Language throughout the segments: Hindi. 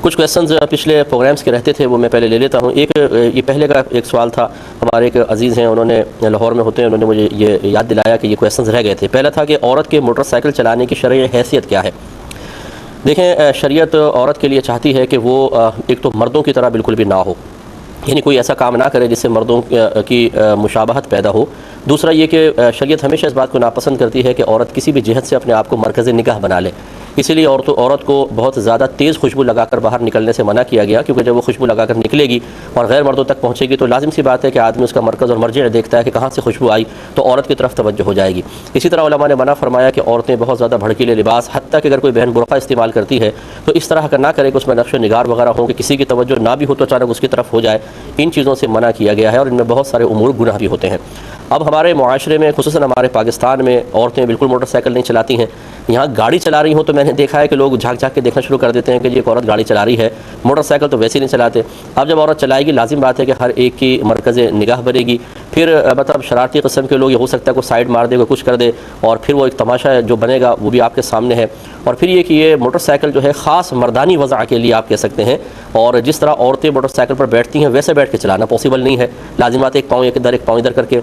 कुछ क्वेश्चंस पिछले प्रोग्राम्स के रहते थे, वो मैं पहले ले लेता हूँ। ये पहले का एक सवाल था, हमारे एक अजीज़ हैं, उन्होंने लाहौर में होते हैं, उन्होंने मुझे ये याद दिलाया कि ये क्वेश्चंस रह गए थे। पहला था कि औरत के मोटरसाइकिल चलाने की शरई हैसियत क्या है। देखें, शरीयत औरत के लिए चाहती है कि वो एक तो मर्दों की तरह बिल्कुल भी ना हो, यानी कोई ऐसा काम ना करे जिससे मर्दों की मुशाबहत पैदा हो। दूसरा ये कि शरीयत हमेशा इस बात को नापसंद करती है कि औरत किसी भी जहत से अपने आप को मरकज़ निगाह बना ले। इसीलिए औरत को बहुत ज़्यादा तेज़ खुशबू लगाकर बाहर निकलने से मना किया गया, क्योंकि जब वो खुशबू लगाकर निकलेगी और गैर मर्दों तक पहुँचेगी तो लाजिम सी बात है कि आदमी उसका मरकज़ और मर्जिअ देखता है कि कहाँ से खुशबू आई, तो औरत की तरफ तवज्जो हो जाएगी। इसी तरह उलमा ने मना फरमाया कि औरतें बहुत ज़्यादा भड़कीले लिबास, हत्ता कि अगर कोई बहन बुरक़ा इस्तेमाल करती है तो इस तरह का ना करे कि उसमें नक्श निगार वगैरह हो कि किसी की तवज्जो ना भी हो तो अचानक उसकी तरफ हो जाए। इन चीज़ों से मना किया गया है और इनमें बहुत सारे उमूर गुनाह भी होते हैं। अब हमारे मुआशरे में, खुसूसन हमारे पाकिस्तान में, औरतें बिल्कुल मोटरसाइकिल नहीं चलाती हैं। यहाँ गाड़ी चला रही हो तो मैंने देखा है कि लोग झाँक झाँक के देखना शुरू कर देते हैं कि ये एक औरत गाड़ी चला रही है, मोटरसाइकिल तो वैसे ही नहीं चलाते। अब जब औरत चलाएगी, लाजिम बात है कि हर एक की मरकज़ निगाह बनेगी। फिर मतलब शरारती किस्म के लोग, ये हो सकता है कोई साइड मार दे, कोई कुछ कर दे, और फिर वो एक तमाशा जो बनेगा वो भी आपके सामने है। और फिर ये कि ये मोटरसाइकिल जो है ख़ास मर्दानी वज़ा के लिए आप कह सकते हैं, और जिस तरह औरतें मोटरसाइकिल पर बैठती हैं वैसे बैठ के चलाना पॉसिबल नहीं है। लाजिमात एक पाँव एक इधर करके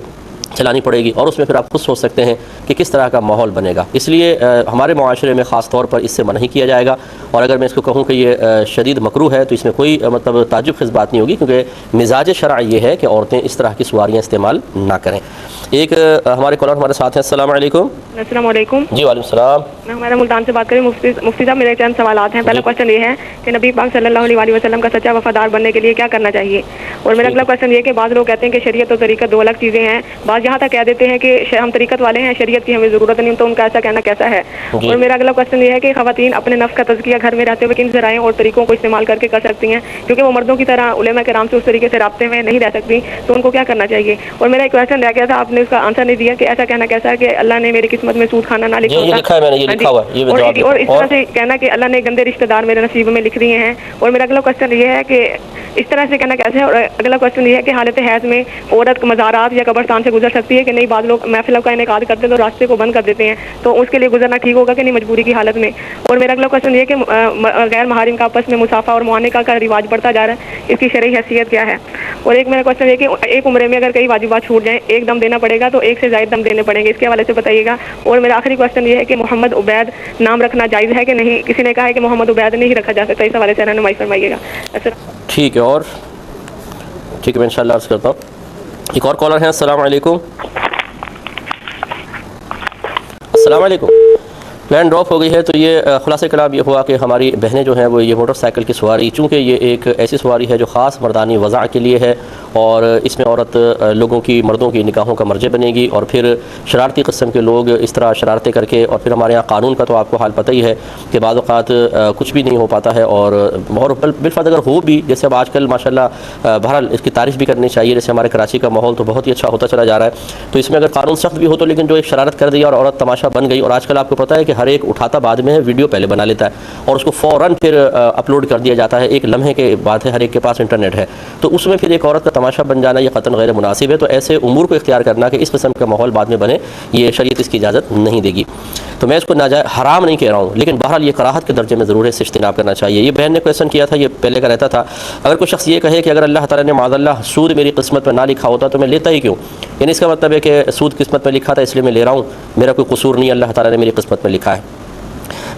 चलानी पड़ेगी, और उसमें फिर आप खुद सोच सकते हैं कि किस तरह का माहौल बनेगा। इसलिए हमारे माशरे में ख़ास तौर पर इससे मना ही किया जाएगा। और अगर मैं इसको कहूँ कि ये शदीद मकरूह है तो इसमें कोई मतलब ताज्जुब ख़िज़ बात नहीं होगी, क्योंकि मिजाज शरअ ये है कि औरतें इस तरह की सवारियाँ इस्तेमाल ना करें। एक हमारे कॉलर हमारे साथ हैं। अस्सलाम वालेकुम। अस्सलाम वालेकुम। जी वालेकुम सलाम। मैं हमारा मुल्तान से बात करें। मुफ्ती साहब, मेरे चंद सवालात हैं। पहला क्वेश्चन ये है कि नबी पाक सल्लल्लाहु अलैहि वसल्लम का सच्चा वफादार बनने के लिए क्या करना चाहिए। और मेरा अगला क्वेश्चन ये है कि बाज़ लोग कहते हैं कि शरीयत और तरीक़त दो अलग चीज़ें हैं। बाज़ यहाँ तक कह देते हैं कि हम तरीक़त वाले हैं, शरीयत की हमें ज़रूरत नहीं, तो उनका ऐसा कहना कैसा है। और मेरा अगला क्वेश्चन ये है कि ख़वातीन अपने नफ्स का तज़किया घर में रहते हुए किन ज़राए और तरीक़ों को इस्तेमाल करके कर सकती हैं, क्योंकि वो मर्दों की तरह उलेमा किराम से उस तरीके से राब्ते में नहीं रह सकती, तो उनको क्या करना चाहिए। और मेरा एक क्वेश्चन रह गया था, आपने उसका आंसर नहीं दिया कि ऐसा कहना कैसा है कि अल्लाह ने मेरी किस्मत में सूद खाना ना लिखा होता, और इस तरह से कहना कि अल्लाह ने गंदे रिश्तेदार मेरे नसीब में लिख दिए हैं। और मेरा अगला क्वेश्चन ये है कि इस तरह से कहना कैसे है। और अगला क्वेश्चन ये है कि हालत हैज़ में औरत मज़ारात या कब्रिस्तान से गुजर सकती है कि नहीं। बाद लोग महफिल का इनेकाद करते हैं तो रास्ते को बंद कर देते हैं, तो उसके लिए गुजरना ठीक होगा कि नहीं मजबूरी की हालत में। और मेरा अगला क्वेश्चन ये कि गैर महारिम का आपस में मुसाफा और मुआनिका का रिवाज बढ़ता जा रहा है, इसकी शरई हैसियत क्या है। और एक मेरा क्वेश्चन ये कि एक उम्र में अगर कई वाजिबात छूट जाएँ, एक दम देना पड़ेगा तो एक से ज़ायद दम देने पड़ेंगे, इसके हवाले से बताइएगा। और मेरा आखिरी क्वेश्चन ये है कि मोहम्मद उबैद नाम रखना जायज़ है कि नहीं। किसी ने कहा है कि मोहम्मद उबैद नहीं रखा जा सकता, इस हवाले से रहनुमाई फरमाइएगा। ठीक है, और ठीक है, मैं इंशाअल्लाह अर्ज़ करता हूँ। एक और कॉलर हैं। अस्सलाम वालेकुम। अस्सलाम वालेकुम। प्लान ड्रॉप हो गई है, तो ये खुलासे कलाम ये हुआ कि हमारी बहनें जो हैं वो ये मोटरसाइकिल की सवारी, चूँकि ये एक ऐसी सवारी है जो ख़ास मर्दानी वज़ा के लिए है, और इसमें औरत लोगों की, मर्दों की निगाहों का मर्जे बनेगी, और फिर शरारती किस्म के लोग इस तरह शरारतें करके, और फिर हमारे यहाँ कानून का तो आपको हाल पता ही है कि बाज़ औक़ात कुछ भी नहीं हो पाता है। और बिलफ़र्ज़ अगर हो भी, जैसे अब आजकल माशाल्लाह बहरहाल इसकी तारीफ़ भी करनी चाहिए, जैसे हमारे कराची का माहौल तो बहुत ही अच्छा होता चला जा रहा है, तो इसमें अगर कानून सख्त भी हो तो, लेकिन जो एक शरारत कर दी और औरत तमाशा बन गई, और आजकल आपको पता है कि हर एक उठाता बाद में है, वीडियो पहले बना लेता है और उसको फ़ौरन फिर अपलोड कर दिया जाता है। एक लम्हे के बाद है, हर एक के पास इंटरनेट है, तो उसमें फिर एक औरत का तमाशा बन जाना ये क़तन गैर मुनासिब है। तो ऐसे उमूर को इख्तियार करना कि इस किस्म का माहौल बाद में बने, ये शरीयत इसकी इजाज़त नहीं देगी। तो मैं इसको नाजायज़ हराम नहीं कह रहा हूँ, लेकिन बहरहाल ये कराहत के दर्जे में ज़रूर है, इससे इज्तिनाब करना चाहिए। ये बहन ने क्वेश्चन किया था, ये पहले का रहता था। अगर कोई शख्स ये कहे कि अगर अल्लाह ताला ने माज़अल्लाह सूद मेरी किस्मत में ना लिखा होता तो मैं लेता ही क्यों, यानी इसका मतलब है कि सूद किस्मत में लिखा था इसलिए मैं ले रहा हूँ, मेरा कोई कसूर नहीं, अल्लाह ताला ने मेरी किस्मत में लिखा है।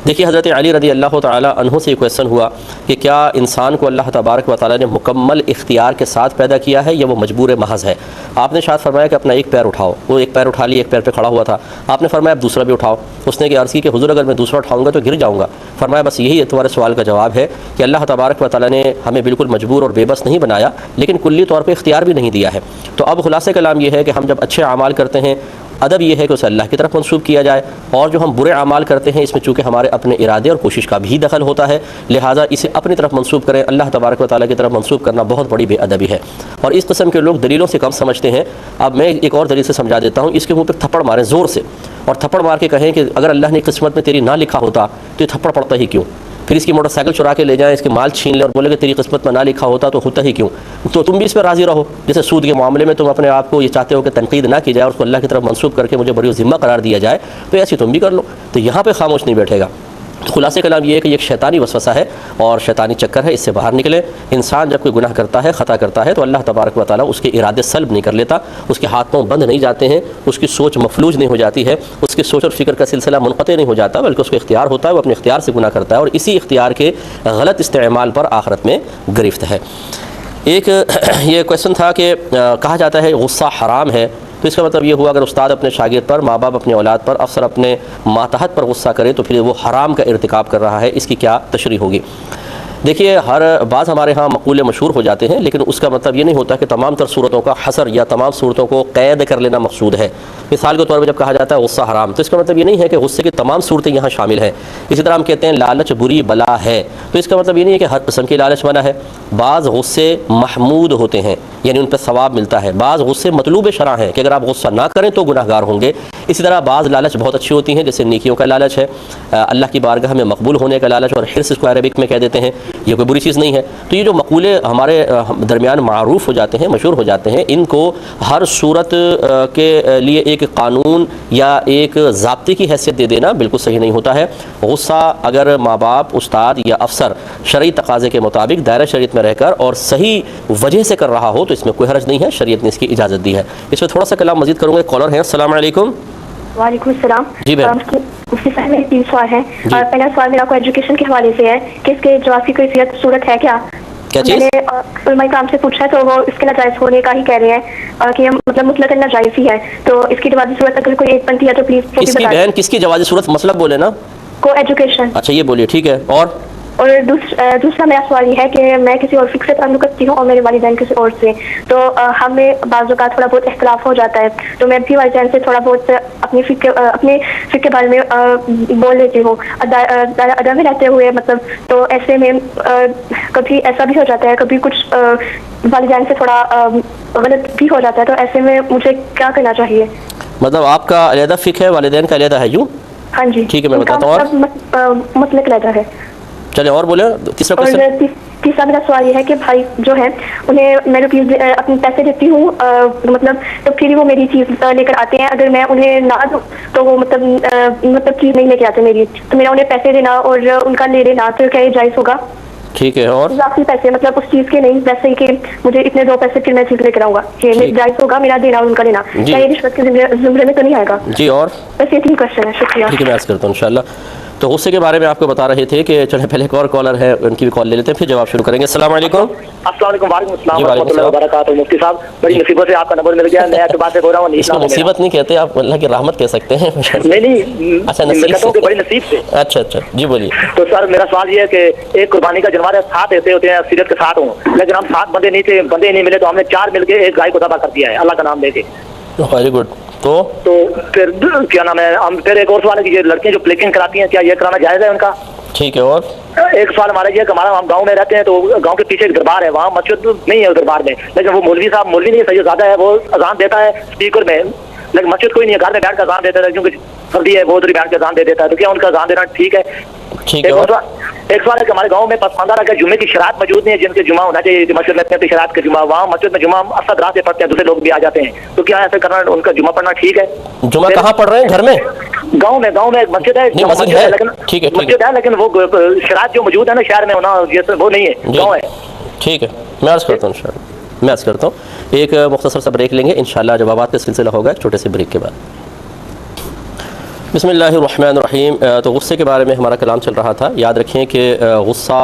देखिए, हज़रत अली रज़ी अल्लाह तआला अन्हु से क्वेश्चन हुआ कि क्या इंसान को अल्लाह तबारक व तआला ने मुकम्मल इख्तियार के साथ पैदा किया है या वो मजबूर महज़ है। आपने शायद फरमाया कि अपना एक पैर उठाओ, वो एक पैर उठा लिया, एक पैर पे खड़ा हुआ था। आपने फरमाया अब दूसरा भी उठाओ। उसने कि अर्ज़ की कि हुज़ूर अगर मैं दूसरा उठाऊँगा तो गिर जाऊँगा। फरमाया बस यही तुम्हारे सवाल का जवाब है कि अल्लाह तबारक व तआला ने हमें बिल्कुल मजबूर और बेबस नहीं बनाया, लेकिन कुल्ली तौर पर इख्तियार भी नहीं दिया है। तो अब खुलासे कलाम ये है कि हम जब अच्छे अमाल करते हैं, अदब यह है कि उसे अल्लाह की तरफ मंसूब किया जाए, और जो हम बुरे अमाल करते हैं इसमें चूँकि हमारे अपने इरादे और कोशिश का भी दखल होता है, लिहाजा इसे अपनी तरफ मंसूब करें। अल्लाह तबारक व तआला की तरफ मंसूब करना बहुत बड़ी बेअदबी है, और इस किस्म के लोग दलीलों से कम समझते हैं। अब मैं एक और दलील से समझा देता हूँ। इसके मुँह पर थप्पड़ मारें ज़ोर से, और थप्पड़ मार के कहें कि अगर अल्लाह ने किस्मत में तेरी ना लिखा होता तो ये थप्पड़ पड़ता ही क्यों। फिर इसकी मोटरसाइकिल चुरा के ले जाएं, इसके माल छीन ले और बोले कि तेरी किस्मत में ना लिखा होता तो होता ही क्यों। तो तुम भी इस पर राज़ी रहो। जैसे सूद के मामले में तुम अपने आप को ये चाहते हो कि तनकीद ना की जाए और उसको अल्लाह की तरफ मंसूब करके मुझे बड़ी ज़िम्मा करार दिया जाए, तो ऐसी तुम भी कर लो। तो यहाँ पर खामोश नहीं बैठेगा। तो खुलासे कलाम ये है कि ये एक शैतानी वसवसा है और शैतानी चक्कर है, इससे बाहर निकले। इंसान जब कोई गुनाह करता है, ख़ता करता है, तो अल्लाह तबारक व तआला उसके इरादे सल्ब नहीं कर लेता, उसके हाथ पाँव बंद नहीं जाते हैं, उसकी सोच मफलूज नहीं हो जाती है, उसकी सोच और फ़िक्र का सिलसिला मुनक़ते नहीं हो जाता, बल्कि उसको इख्तियार होता है, वो अपने इख्तियार से गुनाह करता है और इसी इख्तियार के गलत इस्तेमाल पर आखिरत में गिरफ्त है। एक ये क्वेश्चन था कि कहा जाता है गुस्सा हराम है, तो इसका मतलब ये हुआ अगर उस्ताद अपने शागिर्द पर, माँ बाप अपने औलाद पर, अफसर अपने मातहत पर गुस्सा करे तो फिर वो हराम का इर्तिकाब कर रहा है, इसकी क्या तशरीह होगी। देखिए, हर बाज़ हमारे यहाँ मक़ूले मशहूर हो जाते हैं, लेकिन उसका मतलब ये नहीं होता कि तमाम तर सूरतों का हसर या तमाम सूरतों को क़ैद कर लेना मकसूद है। मिसाल के तौर पर जब कहा जाता है गुस्सा हराम, तो इसका मतलब ये नहीं है कि गुस्से की तमाम सूरतें यहाँ शामिल हैं। इसी तरह हम कहते हैं लालच बुरी बला है, तो इसका मतलब ये नहीं है कि हर किस्म की लालच मना है। बाज़ गुस्से महमूद होते हैं, यानी उन पर सवाब मिलता है। बाज़ गुस्से मतलूब शरअ हैं कि अगर आप गुस्सा ना करें तो गुनाहगार होंगे। इसी तरह बाज़ लालच बहुत अच्छी होती हैं, जैसे नेकियों का लालच है, अल्लाह की बारगाह में मकबूल होने का लालच, और हिर्स इसको अरबिक में कह देते हैं, ये कोई बुरी चीज़ नहीं है। तो ये जो मक़ूले हमारे दरमियान मारूफ़ हो जाते हैं, मशहूर हो जाते हैं, इनको हर सूरत के लिए एक कानून या एक ज़ाब्ते की हैसियत दे देना बिल्कुल सही नहीं होता है। गुस्सा अगर माँ बाप, उस्ताद या अफसर शरई तकाज़े के मुताबिक दायरा शरीयत में रहकर और सही वजह से कर रहा हो तो इसमें कोई हर्ज नहीं है, शरीयत ने इसकी इजाज़त दी है। इसमें थोड़ा सा कलाम मज़ीद करूँगा। कॉलर हैं, अस्सलाम वालेकुम। वालेकुम सलाम। जी बहन। मुफ्ती साहब, मेरे 3 सवाल हैं। पहला सवाल मेरा को एजुकेशन के हवाले से है कि इसके जवाब की कोई सूरत है क्या? क्या चीज़? मैंने उलमाए काम से पूछा है तो वो इसके नाजायज़ होने का ही कह रहे हैं कि मतलब मुतलकन नाजायज़ ही है, तो इसकी जवाबी सूरत अगर कोई एक बनती है तो प्लीज़ वो भी किसकी बताएं। बहन, किसकी जवाज़ी सूरत मतलब बोले ना? को एजुकेशन। अच्छा, ये बोलिए, ठीक है। और दूसरा मेरा सवाल ये है कि मैं किसी और फिक्र से ताल्लुक़ रखती हूँ और मेरे वालिदैन किसी और से, तो हमें बाज़ औक़ात थोड़ा बहुत इख्तिलाफ हो जाता है, तो मैं भी वालिदैन से थोड़ा बहुत अपने फ़िक्र के बारे में बोल लेती हूँ अदा में रहते हुए, मतलब तो ऐसे में कभी ऐसा भी हो जाता है, कभी कुछ वालिदैन से थोड़ा गलत भी हो जाता है, तो ऐसे में मुझे क्या करना चाहिए? मतलब आपका अलहदा फ़िक्र है, वालिदैन का अलहदा है, यूँ? हाँ जी, ठीक है, मैं बताता हूँ। मतलब रहता है। चले और बोले तीसरा क्वेश्चन। तीसरा मेरा सवाल ये है कि भाई जो है उन्हें मैं रुपीज़ अपने पैसे देती हूँ, मतलब तो फिर वो मेरी चीज़ लेकर आते हैं, अगर मैं उन्हें ना दूँ तो वो मतलब चीज़ नहीं लेके आते मेरी, तो मेरा उन्हें पैसे देना और उनका ले लेना तो क्या ये जायज़ होगा? ठीक है। और इजाफी पैसे, मतलब उस चीज़ के नहीं, वैसे ही कि मुझे इतने 2 पैसे फिर मैं चीज़ लेकर आऊँगा, ये जायज़ होगा मेरा देना और उनका लेना? क्या ये रिश्वत के ज़ुमरे में तो नहीं आएगा? जी। और बस ये 3 क्वेश्चन है, शुक्रिया। ठीक है, मैं अर्ज़ करता हूँ इंशाल्लाह। तो गुस्से के बारे में आपको बता रहे थे कि चले पहले एक और कॉलर है, उनकी भी कॉल ले लेते हैं, फिर जवाब शुरू करेंगे। अस्सलाम वालेकुम। अस्सलाम वालेकुम। वालेकुम अस्सलाम व रहमतुल्लाहि व बरकातुहू। मुफ्ती साहब, बड़ी मुसीबत से आपका नंबर मिल गया, मैं आपसे बातें हो रहा हूँ। इसको मुसीबत नहीं कहते, आप अल्लाह की रहमत कह सकते हैं। नहीं, अच्छा, नसीब से, बड़ी नसीब से। अच्छा, जी बोलिए। तो सर मेरा सवाल ये है कि एक कुर्बानी का जानवर है, 7 ऐसे होते हैं, सीरत के 7 हों, लेकिन हम 7 बंदे नहीं मिले, तो हमने 4 मिलकर एक गाय को तबाह कर दिया है अल्लाह का नाम लेके। Very good. तो फिर क्या नाम है, हम फिर एक और सवाल है कि ये लड़कियां जो प्लेकिंग कराती हैं, क्या ये कराना जायज़ है उनका? ठीक है। और एक सवाल हमारा ये है कि हम गांव में रहते हैं, तो गांव के पीछे एक दरबार है, वहाँ मस्जिद नहीं है उस दरबार में, लेकिन वो मौलवी साहब, मौलवी नहीं है, सैयद है, वो अजान देता है स्पीकर में, लेकिन मस्जिद कोई नहीं है, घर में बैठ कर अजान देता है, क्योंकि सर्दी है, वो उधर बैठ कर अजान दे देता है, तो क्या उनका अजान देना ठीक है? ठीक है। एक सवाल है कि हमारे गांव में पसमानदा रखा जुम्मे की शरात मौजूद नहीं है, जिनके जुम्मा होना चाहिए मस्जिद में अपनी शरात के जुम्मा, वहाँ मस्जिद में जुम्मा असद रात से पढ़ते हैं, दूसरे लोग भी आ जाते हैं, तो क्या ऐसा करना, उनका जुम्मा पढ़ना ठीक है? जुम्मा कहाँ पढ़ रहे हैं? घर में? गांव में एक मस्जिद है, मस्जिद है, लेकिन ठीक है, मस्जिद है, लेकिन वो शरात जो मौजूद है ना शहर में, वो नहीं है, गाँव है। ठीक है, मैं अर्ज़ करता हूँ इंशाल्लाह, मैं अर्ज़ करता हूँ। एक मुख्तसर सा ब्रेक लेंगे, इंशाल्लाह जवाबात का सिलसिला होगा छोटे से ब्रेक के बाद। बिस्मिल्लाहिर्रहमानिर्रहीम। तो गुस्से के बारे में हमारा कलाम चल रहा था। याद रखें कि गुस्सा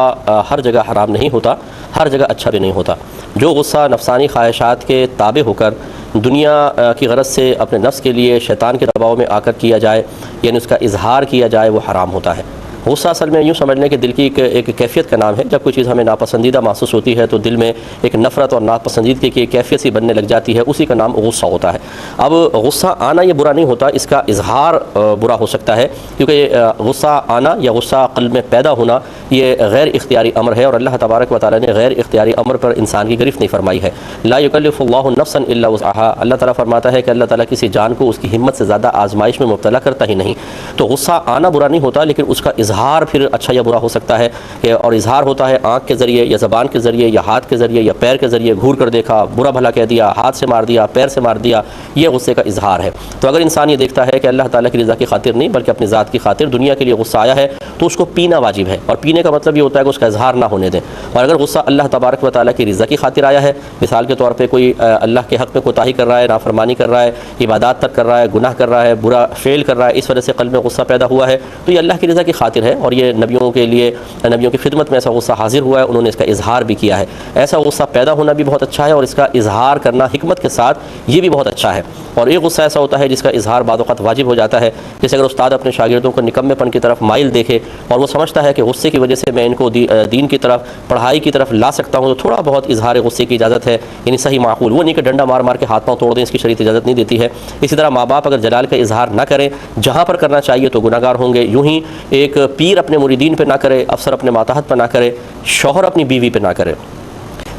हर जगह हराम नहीं होता, हर जगह अच्छा भी नहीं होता। जो गुस्सा नफसानी ख्वाहिशात के ताबे होकर दुनिया की गरज से अपने नफ्स के लिए शैतान के दबाव में आकर किया जाए, यानी उसका इजहार किया जाए, वो हराम होता है। गुस्सा असल में यूँ समझ लें कि दिल की एक कैफियत का नाम है। जब कोई चीज़ हमें नापसंदीदा महसूस होती है तो दिल में एक नफ़रत और नापसंदीदगी की कैफियत सी बनने लग जाती है, उसी का नाम गुस्सा होता है। अब गुस्सा आना ये बुरा नहीं होता, इसका इजहार बुरा हो सकता है, क्योंकि गुस्सा आना या गुस्सा क़ल्ब में पैदा होना ये गैर इख्तियारी अमर है, और अल्लाह तबारक व तआला ने गैर इख्तियारी अमर पर इंसान की गिरफ्त नहीं फरमाई है। ला युकल्लिफुल्लाहु नफ्सन इल्ला वुस्अहा। अल्लाह ताला फरमाता है कि अल्लाह ताला किसी जान को उसकी हिम्मत से ज़्यादा आजमाइश में मुब्तला करता ही नहीं। तो गुस्सा आना बुरा नहीं होता, लेकिन उसका इजहार फिर अच्छा या बुरा हो सकता है और इजहार होता है आँख के ज़रिए या ज़बान के ज़रिए या हाथ के ज़रिए या पैर के ज़रिए, घूर कर देखा, बुरा भला कह दिया, हाथ से मार दिया, पैर से मार दिया, ये गुस्से का इजहार है। तो अगर इंसान ये देखता है कि अल्लाह ताला की रज़ा की खातिर नहीं बल्कि अपनी ज़ात की खातिर दुनिया के लिए गुस्सा आया है तो उसको पीना वाजिब है, और पीने का मतलब ये होता है कि उसका इजहार ना होने दें। और अगर गुस्सा अल्लाह तबारक व तआला की रज़ा की खातिर आया है, मिसाल के तौर पे कोई अल्लाह के हक़ में कोताही कर रहा है, नाफरमानी कर रहा है, इबादत तक कर रहा है, गुनाह कर रहा है, बुरा फेल कर रहा है, इस वजह से क़ल्ब में गुस्सा पैदा हुआ है, तो ये अल्लाह की रज़ा की खातिर है और ये नबियों के लिए, नबियों की खिदमत में ऐसा गुस्सा हाजिर हुआ है, उन्होंने इसका इजहार भी किया है। ऐसा गुस्सा पैदा होना भी बहुत अच्छा है और इसका इजहार करना हिकमत के साथ ये भी बहुत अच्छा है। और एक गुस्सा ऐसा होता है जिसका इजहार बाद वक़्त वाजिब हो जाता है। जैसे अगर उस्ताद अपने शागिर्दों को निकम्मेपन की तरफ माइल देखे और वो समझता है कि गुस्से की वजह से मैं इनको दीन की तरफ, पढ़ाई की तरफ ला सकता हूँ, तो थोड़ा बहुत इजहार गुस्से की इजाज़त है, यानी सही माकूल। वो नहीं कि डंडा मार मार के हाथ पाँव तोड़ दें, इसकी शरीयत इजाज़त नहीं देती है। इसी तरह माँ बाप अगर जलाल का इजहार ना करें जहाँ पर करना चाहिए तो गुनाहगार होंगे। यूँ ही एक पीर अपने मुरीदीन पर ना करे, अफसर अपने मातहत पर ना करे, शौहर अपनी बीवी पर ना करे,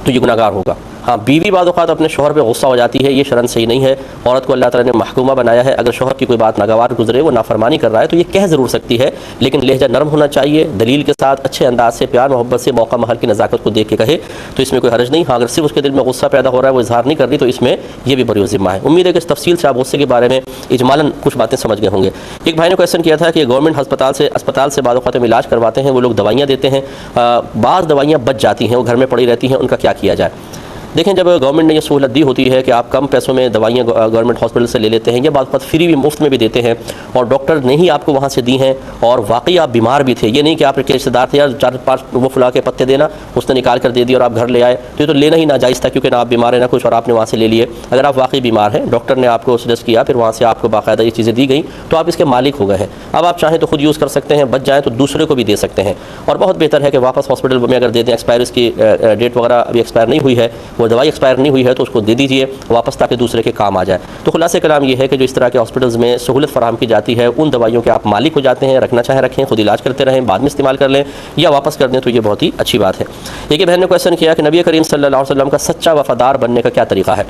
तो ये गुनाहगार होगा। हाँ, बीवी बाद औक़ात अपने शौहर पे गुस्सा हो जाती है, ये शरन सही नहीं है। औरत को अल्लाह ताला ने महकूमा बनाया है, अगर शौहर की कोई बात नागवार गुजरे, वो नाफरमानी कर रहा है तो ये कह ज़रूर सकती है, लेकिन लहजा नरम होना चाहिए, दलील के साथ अच्छे अंदाज से, प्यार मोहब्बत से, मौका महल की नज़ाकत को देख के कहे तो इसमें कोई हर्ज नहीं। हाँ, अगर सिर्फ उसके दिल में गुस्सा पैदा हो रहा है, वो इजहार नहीं कर रही, तो इसमें यह भी बरी ज़िम्मा है। उम्मीद है कि इस तफसील से आप गुस्से के बारे में इजमालन कुछ बातें समझ गए होंगे। एक भाई ने क्वेश्चन किया था कि गवर्नमेंट अस्पताल से बाद औक़ात में इलाज करवाते हैं, वो लोग दवाइयाँ देते हैं, बाज़ दवाइयाँ बच जाती हैं, वो घर में पड़ी रहती हैं, उनका क्या किया जाए? देखें, जब गवर्नमेंट ने ये सहूलत दी होती है कि आप कम पैसों में दवाइयाँ गवर्नमेंट हॉस्पिटल से ले लेते हैं या बाद वक्त फ्री भी, मुफ्त में भी देते हैं, और डॉक्टर ने ही आपको वहाँ से दी हैं और वाकई आप बीमार भी थे, ये नहीं कि आपके रिश्तेदार थे यार 4-5 वो फुला के पत्ते देना, उसने निकाल कर दे दिया और आप घर ले आए, तो ये तो लेना ही नाजायज़ था क्योंकि ना आप बीमार हैं ना कुछ, और आपने वहाँ से ले लिए। अगर आप वाकई बीमार हैं, डॉक्टर ने आपको सजेस्ट किया, फिर वहाँ से आपको बाकायदा ये चीज़ें दी गई, तो आप इसके मालिक हो गए हैं। अब आप चाहें तो खुद यूज़ कर सकते हैं, बच जाएँ तो दूसरे को भी दे सकते हैं, और बहुत बेहतर है कि वापस हॉस्पिटल में अगर दे दें, एक्सपायर इसकी डेट वगैरह अभी एक्सपायर नहीं हुई है, वो दवाई एक्सपायर नहीं हुई है तो उसको दे दीजिए वापस ताकि दूसरे के काम आ जाए। तो खुलासे कलाम ये है कि जो इस तरह के हॉस्पिटल्स में सहूलत फराहम की जाती है, उन दवाइयों के आप मालिक हो जाते हैं, रखना चाहें रखें, खुद इलाज करते रहें, बाद में इस्तेमाल कर लें या वापस कर दें, तो ये बहुत ही अच्छी बात है। एक बहन ने क्वेश्चन किया कि नबी करीम सल्लल्लाहु अलैहि वसल्लम का सच्चा वफ़ादार बनने का क्या तरीका है?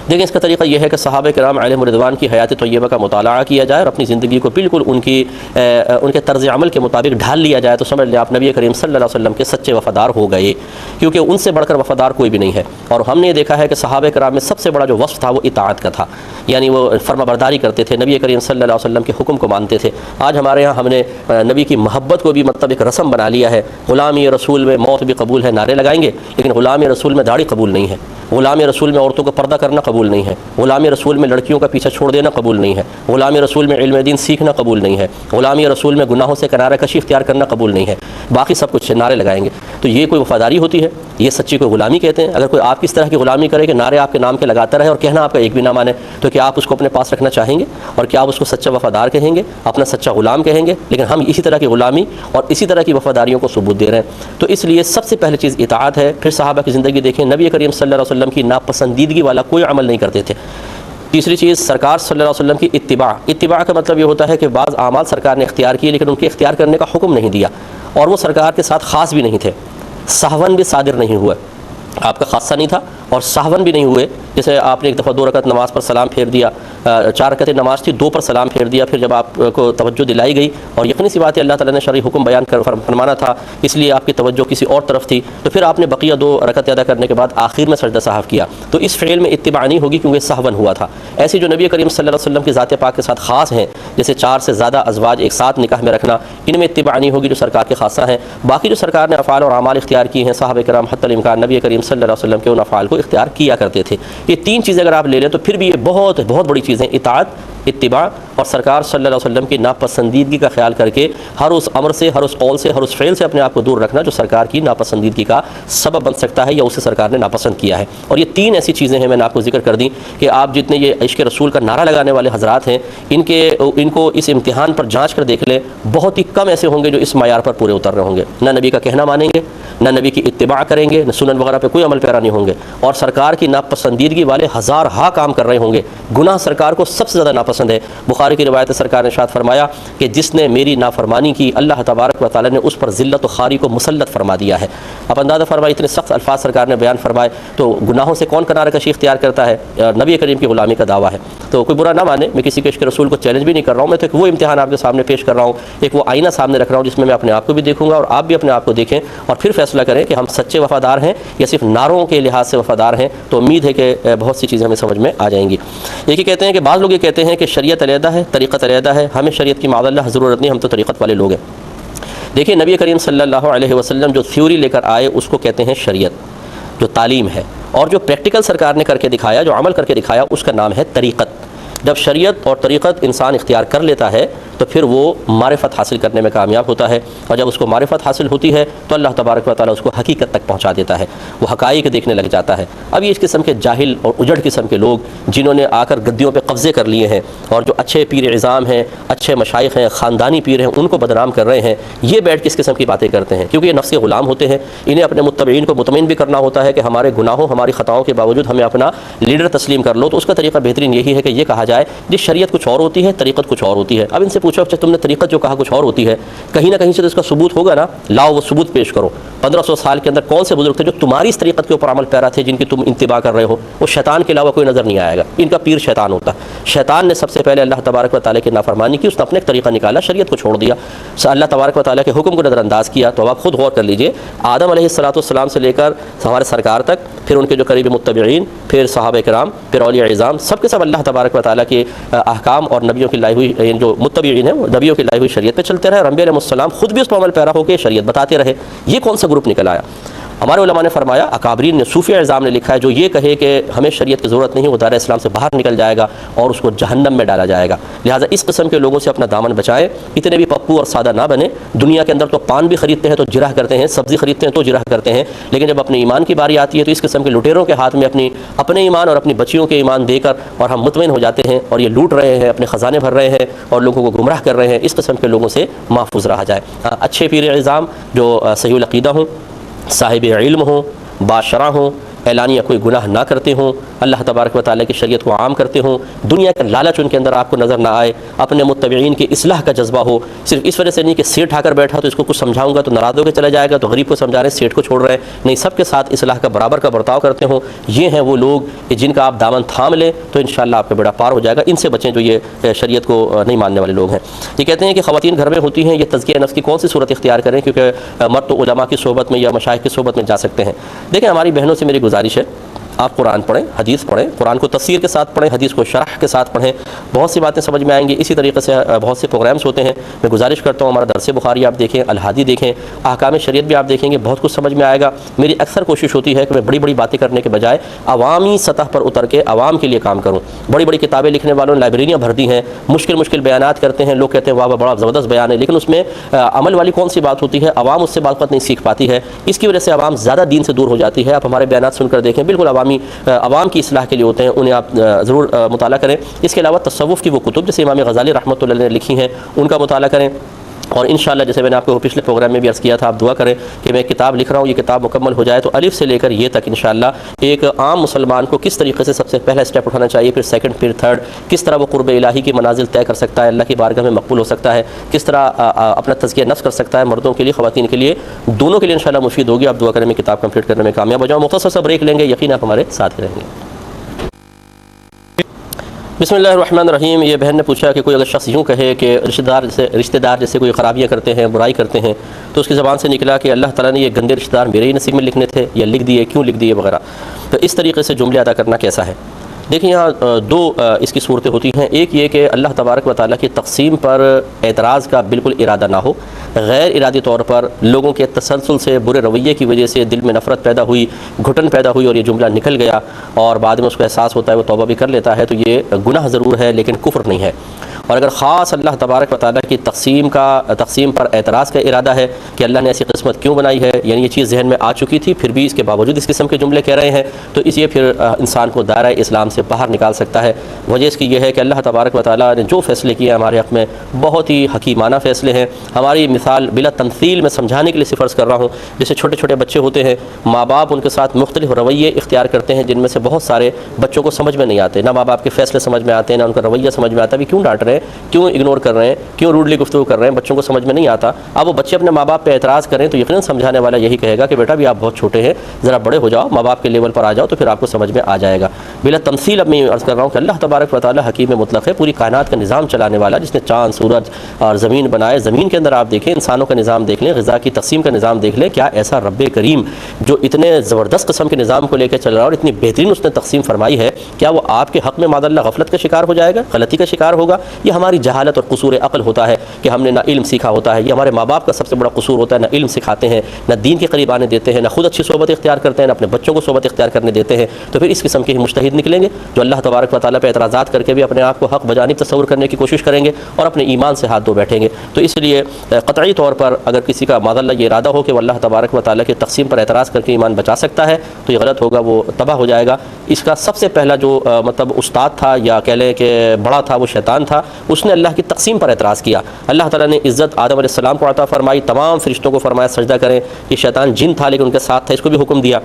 देखिए, इसका तरीका यह है कि सहाबा किराम अलैहिम रिज़वान की हयात तय्यबा का मुताला किया जाए और अपनी ज़िंदगी को बिल्कुल उनके तर्ज़ अमल के मुताबिक ढाल लिया जाए, तो समझ लें आप नबी करीम सल्लल्लाहु अलैहि वसल्लम के सच्चे वफ़ादार हो गए, क्योंकि उनसे बढ़कर वफ़ादार कोई भी नहीं है। और हमने ये देखा है कि सहाबा किराम में सबसे बड़ा जो वस्फ़ था वो इताअत का था, यानी वो फरमाबरदारी करते थे, नबी करीम सल्लल्लाहु अलैहि वसल्लम के हुक्म को मानते थे। आज हमारे यहाँ हमने नबी की मोहब्बत को भी मतलब एक रस्म बना लिया है। ग़ुलामी रसूल में मौत भी कबूल है नारे लगाएंगे, लेकिन ग़ुलामी रसूल में दाढ़ी कबूल नहीं है, ग़ुलामी रसूल में औरतों को पर्दा करना कबूल नहीं है, ग़ुलामी रसूल में लड़कियों का पीछा छोड़ देना कबूल नहीं है, ग़ुलामी रसूल में इल्म दीन सीखना कबूल नहीं है, ग़ुलामी रसूल में गुनाहों से किनारा कशी इख्तियार करना कबूल नहीं है, बाकी सब कुछ नारे लगाएंगे। तो ये कोई वफ़ादारी होती है? ये सच्ची कोई ग़ुलामी कहते हैं? अगर कोई आपकी इस तरह की ग़ुलामी करे कि नारे आपके नाम के लगाता रहे और कहना आपका एक भी ना माने, तो क्या आप उसको अपने पास रखना चाहेंगे? और क्या आप उसको सच्चा वफ़ादार कहेंगे, अपना सच्चा ग़ुलाम कहेंगे? लेकिन हम इसी तरह की ग़ुलामी और इसी तरह की वफ़ादारियों को सबूत दे रहे हैं। तो इसलिए सबसे पहली चीज़ इताअत है। फिर सहाबा की ज़िंदगी देखें, नबी करीम सल्लल्लाहु अलैहि वसल्लम की नापसंदीदगी वाला कोई अमल नहीं करते थे। तीसरी चीज़ सरकार सल्लल्लाहु अलैहि वसल्लम की इत्तिबा का मतलब ये होता है कि बाज़ आमाल सरकार ने इख्तियार किए लेकिन उनके इख्तियार करने का हुक्म नहीं दिया, और वो सरकार के साथ ख़ास भी नहीं थे, सहवन भी सादिर नहीं हुआ, आपका खासा नहीं था और सहवन भी नहीं हुए। जैसे आपने एक दफ़ा 2 रकत नमाज़ पर सलाम फेर दिया, 4 रकत नमाज़ थी, 2 पर सलाम फेर दिया, फिर जब आपको तवज्जो दिलाई गई और यकीनी सी बात है अल्लाह ताला ने शरई हुक्म बयान कर फरमाना था, इसलिए आपकी तवज्जो किसी और तरफ थी, तो फिर आपने बकिया 2 रकत अदा करने के बाद आखिर में सजदा साहब किया, तो इस फ़ेल में इत्तिबा नहीं होगी क्योंकि सहवन हुआ था। ऐसी जो नबी करीम सल्लल्लाहु अलैहि वसल्लम की ज़ात पाक के साथ ख़ास हैं, जैसे 4 से ज़्यादा अज़वाज एक साथ निकाह में रखना, इनमें इत्तिबा नहीं होगी जो सरकार के खासा हैं। बाकी जो सरकार ने अफ़ाल और अमाल इख्तियार किए हैं, सहाबा किराम हत्तल इम्कान नबी करीम सल्लल्लाहु अलैहि वसल्लम के उन अफ़ाल को इख्तियार किया करते थे। ये 3 चीज़ें अगर आप ले लें तो फिर भी ये बहुत बहुत बड़ी चीज़ें, इताअत, इत्तिबा और सरकार सल्लल्लाहु अलैहि वसल्लम की नापसंदीदगी का ख्याल करके हर उस अमर से, हर उस कौल से, हर उस फ़ेल से अपने आप को दूर रखना जो सरकार की नापसंदीदगी का सबब बन सकता है या उसे सरकार ने नापसंद किया है। और ये 3 ऐसी चीज़ें हैं, मैंने आपको जिक्र कर दी कि आप जितने ये इश्क़ रसूल का नारा लगाने वाले हज़रात हैं, इनको इस इम्तिहान पर जाँच कर देख लें, बहुत ही कम ऐसे होंगे जो इस मयार पर पूरे उतर रहे होंगे। ना नबी का कहना मानेंगे, न नबी की इत्तिबा करेंगे, न सुनन वगैरह पे कोई अमल पैरा नहीं होंगे, और सरकार की नापसंदीदगी वाले हज़ार हा काम कर रहे होंगे। गुनाह सरकार को सबसे ज़्यादा नापसंद है। बुखारी की रिवायत सरकार ने इरशाद फरमाया कि जिसने मेरी नाफरमानी की, अल्लाह तबारक व तआला ने उस पर ज़िल्लत व खारी को मुसल्लत फरमा दिया है। अब अंदाज़ा फरमाए, इतने सख्त अल्फाज सरकार ने बयान फरमाए, तो गुनाहों से कौन किनारा कशी इख्तियार करता है? नबी करीम की ग़ुलामी का दावा है। तो कोई बुरा ना माने, मैं किसी के इश्क़ रसूल को चैलेंज भी नहीं कर रहा हूँ, मैं तो एक वो इम्तिहान आपके सामने पेश कर रहा हूँ, एक वो आईना सामने रख रहा हूँ जिसमें मैं अपने आप को भी देखूँगा और आप भी अपने आप को देखें और फिर फैसला करें कि हम सच्चे वफ़ादार हैं या सिर्फ नारों के लिहाज से वफ़ादार हैं। तो उम्मीद है कि बहुत सी चीज़ें हमें समझ में आ जाएंगी। एक ही कहते हैं कि बाज़ लोग ये कहते हैं कि शरीयत अलहदा है, तरीक़त अलहदा है, हमें शरीयत की माज़अल्लाह ज़रूरत नहीं, हम तो तरीक़त वाले लोग हैं। देखिए, नबी करीम सल्लल्लाहु अलैहि वसल्लम जो थ्योरी लेकर आए उसको कहते हैं शरीयत, जो तालीम है, और जो प्रैक्टिकल सरकार ने करके दिखाया, जो अमल करके दिखाया, उसका नाम है तरीक़त। जब शरीयत और तरीक़त इंसान इख्तियार कर लेता है तो फिर वो मारिफत हासिल करने में कामयाब होता है, और जब उसको मारिफत हासिल होती है तो अल्लाह तबारक व तआला उसको हकीकत तक पहुँचा देता है, वो हक़ाइक़ देखने लग जाता है। अब ये इस किस्म के जाहिल और उजड़ किस्म के लोग जिन्होंने आकर गद्दियों पे कब्ज़े कर लिए हैं और जो अच्छे पीर इज़ाम हैं, अच्छे मशाइख़ हैं, ख़ानदानी पीर हैं, उनको बदनाम कर रहे हैं, ये बैठ के इस किस्म की बातें करते हैं, क्योंकि ये नफ्स के ग़ुलाम होते हैं। इन्हें अपने मुत्तबईन को मुतमईन भी करना होता है कि हमारे गुनाहों, हमारी ख़ताओं के बावजूद हमें अपना लीडर तस्लीम कर लो। तो उसका तरीक़ा बेहतरीन यही है कि ये कहा जाए जी शरीयत कुछ और होती है, तरीक़त कुछ और होती है। अब इनसे पूछो, अच्छा तुमने तरीक़त जो कहा कुछ और होती है, कहीं ना कहीं से तो इसका सबूत होगा ना, लाओ वो सबूत पेश करो। 1500 साल के अंदर कौन से बुजुर्ग थे जो तुम्हारी इस तरीक़त के ऊपर अमल पैरा थे, जिनकी तुम इंतिबा कर रहे हो? वो शैतान के अलावा कोई नज़र नहीं आएगा। इनका पीर शैतान होता है। शैतान ने सबसे पहले अल्लाह तबारक व तआला की नाफरमानी की, उसने अपने एक तरीक़ा निकाला, शरीयत को छोड़ दिया, अल्लाह तबारक व तआला के हुक्म को नज़रअंदाज किया। तो अब आप खुद गौर कर लीजिए, आदम अलैहिस्सलाम से लेकर हमारे सरकार तक, फिर उनके जो करीबी मुत्तबईन, फिर सहाबा किराम, फिर औलिया इज़ाम, सब के सब अल्लाह तबारक व तआला के अहकाम और नबियों की लाई हुई जो मुत्तबईन है, नबियों की लाई हुई शरीयत पे चलते रहे, और अंबिया अलैहिस्सलाम खुद भी उस पर अमल पैरा होकर शरीयत बताते रहे। ये कौन सा ग्रुप निकल आया? हमारे उलमा ने फरमाया, अकाबरीन ने, सूफिया इज़ाम ने लिखा है, जो ये कहे कि हमें शरीयत की ज़रूरत नहीं, वो दायरा इस्लाम से बाहर निकल जाएगा और उसको जहन्नम में डाला जाएगा। लिहाजा इस किस्म के लोगों से अपना दामन बचाएं, इतने भी पप्पू और सादा ना बने। दुनिया के अंदर तो पान भी खरीदते हैं तो जिराह करते हैं, सब्ज़ी खरीदते हैं तो जिराह करते हैं, लेकिन जब अपने ईमान की बारी आती है तो इस किस्म के लुटेरों के हाथ में अपने ईमान और अपनी बच्चियों के ईमान देकर और हम मुतमईन हो जाते हैं, और ये लूट रहे हैं, अपने ख़जाने भर रहे हैं और लोगों को गुमराह कर रहे हैं। इस किस्म के लोगों से महफूज रहा जाए। अच्छे पीर इज़ाम जो सहीहुल अक़ीदा हों, साहिब इल्म हों, बाशरा हों, एलानिया कोई गुनाह ना करते हों, अल्लाह तबारक व तआला की शरीयत को आम करते हों, दुनिया का लालच उनके अंदर आपको नज़र ना आए, अपने मुत्तबईन की इस्लाह का जज्बा हो। सिर्फ इस वजह से नहीं कि सेठ आकर बैठा तो इसको कुछ समझाऊंगा तो नाराज़ होकर चला जाएगा, तो गरीब को समझा रहे हैं, सेठ को छोड़ रहे हैं, नहीं, सबके साथ इस्लाह का बराबर का बर्ताव करते हों। ये हैं वो लोग जिनका आप दामन थाम लें तो इंशाअल्लाह आपका बेड़ा पार हो जाएगा। इनसे बचें जो ये शरीयत को नहीं मानने वाले लोग हैं। ये कहते हैं कि ख़वातीन घर में होती हैं, ये तज़किया नफ्स की कौन सी सूरत इख्तियार करें, क्योंकि मर्द तो उलमा की सोहबत में या मशाइख की सोहबत में जा सकते हैं। देखिए, हमारी बहनों से मेरी गुजारिश है, आप कुरान पढ़ें, हदीस पढ़ें, कुरान को तफसीर के साथ पढ़ें, हदीस को शरह के साथ पढ़ें, बहुत सी बातें समझ में आएंगी। इसी तरीके से बहुत से प्रोग्राम्स होते हैं। मैं गुजारिश करता हूँ हमारा दरस बुखारी आप देखें, अल-हादी देखें, अहकाम शरीयत भी आप देखेंगे, बहुत कुछ समझ में आएगा। मेरी अक्सर कोशिश होती है कि मैं बड़ी बड़ी बातें करने के बजाय अवामी सतह पर उतर के आवाम के लिए काम करूँ। बड़ी बड़ी किताबें लिखने वालों ने लाइब्रेरियाँ भर दी हैं, मुश्किल मुश्किल बयानात करते हैं, लोग कहते हैं वाह बड़ा ज़बरदस्त बयान है, लेकिन उसमें अमल वाली कौन सी बात होती है? अवाम उससे बात नहीं सीख पाती है। इसकी वजह से अवाम ज़्यादा दीन से दूर हो जाती है। आप हमारे बयानात सुनकर देखें, बिल्कुल अवाम की इस्लाह के लिए होते हैं, उन्हें आप ज़रूर मुताला करें। इसके अलावा तसव्वुफ़ की वो कुतुब जैसे इमाम गज़ाली रहमतुल्लाह अलैह ने लिखी हैं, उनका मुताला करें। और इंशाअल्लाह जैसे मैंने आपको पिछले प्रोग्राम में भी अर्ज़ किया था, आप दुआ करें कि मैं किताब लिख रहा हूँ, ये किताब मुकम्मल हो जाए तो अलिफ से लेकर ये तक इंशाअल्लाह एक आम मुसलमान को किस तरीके से सबसे पहला स्टेप उठाना चाहिए, फिर सेकंड, फिर थर्ड, किस तरह वो कुर्ब इलाही की मनाजिल तय कर सकता है, अल्लाह की बारगाह में मकबूल हो सकता है, किस तरह अपना तज़किया नफ्स कर सकता है, मर्दों के लिए, ख़वातीन के लिए, दोनों के लिए इंशाअल्लाह मुफीद होगी। आप दुआ करें मैं किताब कंप्लीट करने में कामयाब हो जाऊँ। मुख्तसर सा ब्रेक लेंगे, यकीन आप हमारे साथ ही रहेंगे। बिस्मिल्लाहिर्रहमानिर्रहीम। ये बहन ने पूछा कि कोई अगर शख्स यूँ कहे कि रिश्तेदार जैसे कोई ख़राबियाँ करते हैं, बुराई करते हैं, तो उसकी ज़बान से निकला कि अल्लाह ताला ने ये गंदे रिश्तेदार मेरे ही नसीब में लिखने थे या लिख दिए, क्यों लिख दिए वगैरह, तो इस तरीके से जुमले अदा करना कैसा है? देखिए, यहाँ दो इसकी सूरतें होती हैं। एक ये कि अल्लाह तबारक व तआला की तक़सीम पर एतराज़ का बिल्कुल इरादा ना हो, गैर इरादी तौर पर लोगों के तसलसल से, बुरे रवैये की वजह से दिल में नफ़रत पैदा हुई, घुटन पैदा हुई और ये जुमला निकल गया और बाद में उसको एहसास होता है, वो तौबा भी कर लेता है, तो ये गुनाह ज़रूर है लेकिन कुफ्र नहीं है। और अगर ख़ास अल्लाह तबारक व तआला की तक़सीम पर एतराज़ का इरादा है कि अल्लाह ने ऐसी किस्मत क्यों बनाई है, यानी ये चीज़ जहन में आ चुकी थी फिर भी इसके बावजूद इस किस्म के जुमले कह रहे हैं, तो इस ये फिर इंसान को दायरा इस्लाम से बाहर निकाल सकता है। वजह इसकी यह है कि अल्लाह तबारक व तआला ने जो फ़ैसले किए हमारे हक़ में बहुत ही हकीमाना फ़ैसले हैं। हमारी मिसाल बिला तमसील में समझाने के लिए सिफर्स कर रहा हूँ, जैसे छोटे छोटे बच्चे होते हैं, माँ बाप उनके साथ मुख्तलिफ रवैये इख्तियार करते हैं जिनमें से बहुत सारे बच्चों को समझ में नहीं आते, ना माँ बाप के फ़ैसले समझ में आते हैं, ना उनका रवैया समझ में आता है, भी क्यों डांट रहे हैं, क्यों इग्नोर कर रहे हैं, क्यों रूडली गुफ्तगू कर रहे हैं, बच्चों को समझ में नहीं आता। अब वो बच्चे अपने माँ बाप पे एतराज़ करें तो यकीनन समझाने वाला यही कहेगा कि बेटा भी आप बहुत छोटे हैं, ज़रा बड़े हो जाओ, माँ बाप के लेवल पर आ जाओ, तो फिर आपको समझ में आ जाएगा। बिला तमसील अब मैं अर्ज़ कर रहा हूँ कि अल्लाह तबारक व तआला हकीम मुतलक़ है, पूरी कायनात का निज़ाम चलाने वाला, जिसने चाँद सूरज और ज़मीन बनाए। ज़मीन के अंदर आप देखें, इंसानों का निज़ाम देख लें, ग़िज़ा की तक़सीम का निज़ाम देख लें, क्या ऐसा रब्बे करीम जो इतने ज़बरदस्त किस्म के निज़ाम को लेकर चल रहा है और इतनी बेहतरीन उसने तक़सीम फरमाई है, क्या वो आपके हक़ में मादल्ला गफलत का शिकार हो जाएगा, गलती का शिकार होगा? ये हमारी जहालत और कसूर अक़ल होता है कि हमने ना इल्म सीखा होता है। ये हमारे माँ बाप का सबसे बड़ा कसूर होता है, ना इल्म सिखाते हैं, ना दीन के करीब आने देते हैं, ना खुद अच्छी सोबत इख्तियार करते हैं, ना अपने बच्चों को सोबत इख्तियार करने देते हैं। तो फिर इस किस्म के ही मुज्तहिद निकलेंगे जो अल्लाह तबारक व तआला पे एतराज़ात करके भी अपने आप को हक़ बजानिब तस्वुर करने की कोशिश करेंगे और अपने ईमान से हाथ धो बैठेंगे। तो इसलिए क़तई तौर पर अगर किसी का मादल्ला ये इरादा हो कि वह अल्लाह तबारक व तआला की तक़सीम पर एतराज़ करके ईमान बचा सकता है, तो ये गलत होगा, वो तबाह हो जाएगा। इसका सबसे पहला जो मतलब उस्ताद था या कह लें कि बड़ा था, वो शैतान था। उसने अल्लाह की तक़सीम पर एतराज़ किया। अल्लाह ताला ने इज़्ज़त आदम अलैहिस्सलाम को अता फरमाई, तमाम फ़रिश्तों को फरमाया सजदा करें। ये शैतान जिन था लेकिन उनके साथ था, इसको भी हुक्म दिया।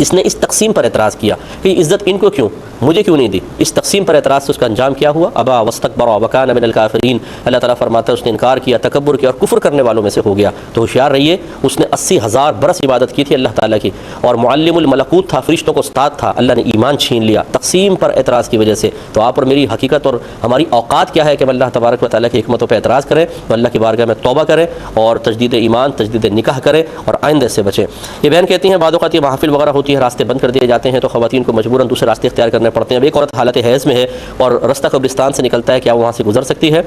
इसने इस तक़सीम पर एतराज़ किया कि इज़्ज़त इनको क्यों, मुझे क्यों नहीं दी। इस तक़सीम पर एतराज़ से उसका अंजाम क्या हुआ? अबा वस्तकबरा व कान मिनल काफ़िरीन। अल्लाह ताला फरमाता है उसने इनकार किया, तकब्बुर किया और कुफ्र करने वालों में से हो गया। तो होशियार रहिए, उसने 80,000 बरस इबादत की थी अल्लाह ताला की, और मुअल्लिमुल मलकूत था, फ़रिश्तों को उस्ताद था, अल्लाह ने ईमान छीन लिया तक़सीम पर एतराज़ की वजह से। तो आप और मेरी हकीकत और हमारी औकात क्या है कि हम अल्लाह तबारक व तआला की हिकमतों पर एतराज़ करें, तो अल्लाह की बारगाह में तौबा करें और तजदीद ईमान, तजदीद निकाह करें और आइंदे से बचें। ये बहन कहती हैं बाद वक़्त ये महफ़िल वगैरह होती है, रास्ते बंद कर दिए जाते हैं तो ख़वातीन को मजबूरन दूसरे रास्ते इख्तियार करने पड़ते हैं। अब एक औरत हालत हैज़ में है और रास्ता कब्रिस्तान से निकलता है, क्या वो वहाँ से गुजर सकती है?